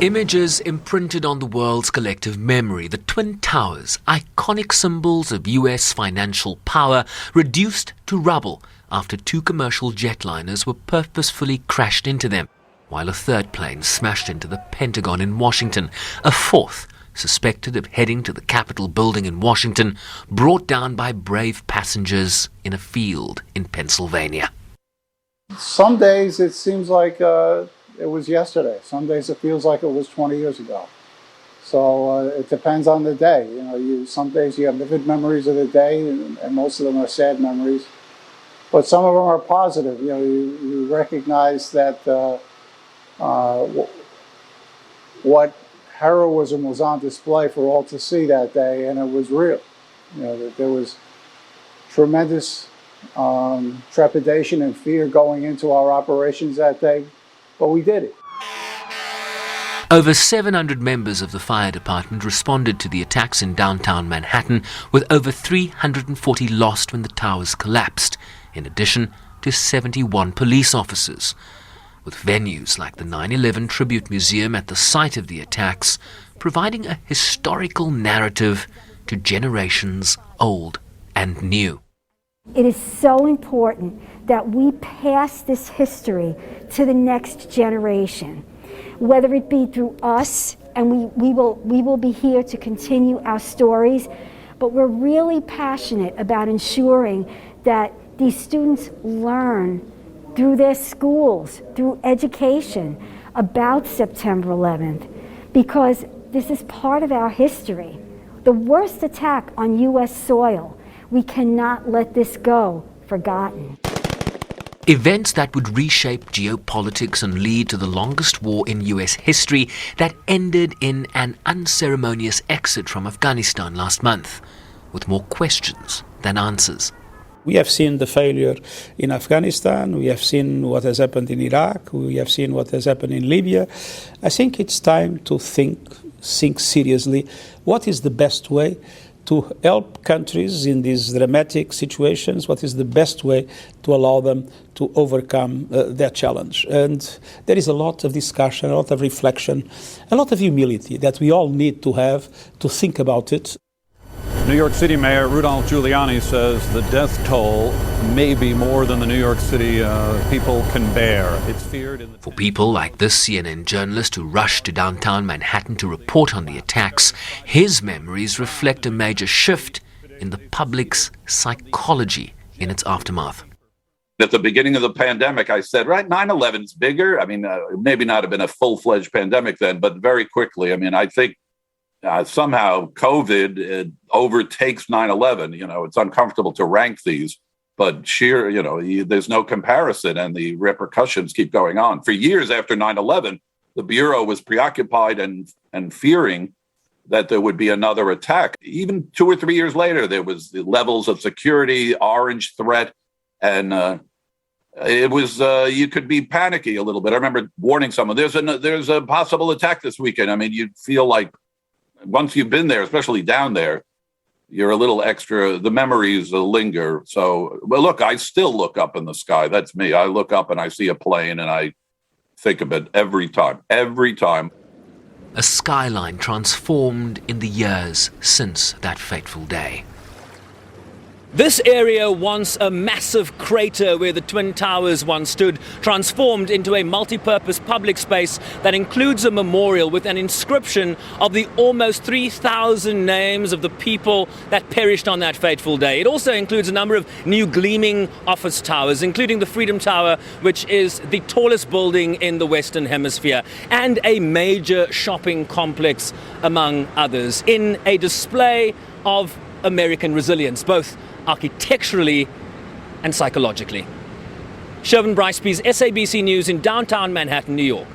Images imprinted on the world's collective memory, the Twin Towers, iconic symbols of US financial power, reduced to rubble after two commercial jetliners were purposefully crashed into them, while a third plane smashed into the Pentagon in Washington. A fourth, suspected of heading to the Capitol building in Washington, brought down by brave passengers in a field in Pennsylvania. Some days it seems like it was yesterday. Some days it feels like it was 20 years ago. So it depends on the day. Some days you have vivid memories of the day, and most of them are sad memories. But some of them are positive. You recognize that what heroism was on display for all to see that day, and it was real. That there was tremendous trepidation and fear going into our operations that day, but we did it. Over 700 members of the fire department responded to the attacks in downtown Manhattan, with over 340 lost when the towers collapsed, in addition to 71 police officers. With venues like the 9/11 Tribute Museum at the site of the attacks, providing a historical narrative to generations old and new. It is so important that we pass this history to the next generation, whether it be through us, and we will be here to continue our stories, but we're really passionate about ensuring that these students learn through their schools, through education, about September 11th, because this is part of our history. The worst attack on U.S. soil. We cannot let this go forgotten. Events that would reshape geopolitics and lead to the longest war in US history that ended in an unceremonious exit from Afghanistan last month, with more questions than answers. We have seen the failure in Afghanistan, we have seen what has happened in Iraq, we have seen what has happened in Libya. I think it's time to think seriously what is the best way to help countries in these dramatic situations, what is the best way to allow them to overcome that challenge. And there is a lot of discussion, a lot of reflection, a lot of humility that we all need to have to think about it. New York City Mayor Rudolph Giuliani says the death toll may be more than the New York City people can bear. It's feared in the... For people like this CNN journalist who rushed to downtown Manhattan to report on the attacks, his memories reflect a major shift in the public's psychology in its aftermath. At the beginning of the pandemic, I said, right, 9/11 is bigger. I mean, maybe not have been a full-fledged pandemic then, but very quickly. I mean, I think somehow COVID overtakes 9/11. It's uncomfortable to rank these, but there's no comparison, and the repercussions keep going on. For years after 9/11, the Bureau was preoccupied and fearing that there would be another attack. Even 2 or 3 years later, there was the levels of security, orange threat, and it was you could be panicky a little bit. I remember warning someone, there's a possible attack this weekend. I mean, you'd feel like once you've been there, especially down there, you're a little extra, the memories linger. So, well, look, I still look up in the sky. That's me. I look up and I see a plane and I think of it every time. A skyline transformed in the years since that fateful day. This area, once a massive crater where the Twin Towers once stood, transformed into a multi-purpose public space that includes a memorial with an inscription of the almost 3,000 names of the people that perished on that fateful day. It also includes a number of new gleaming office towers, including the Freedom Tower, which is the tallest building in the Western Hemisphere, and a major shopping complex, among others, in a display of American resilience, both architecturally and psychologically. Shervin Bryce-Pease, SABC News in downtown Manhattan, New York.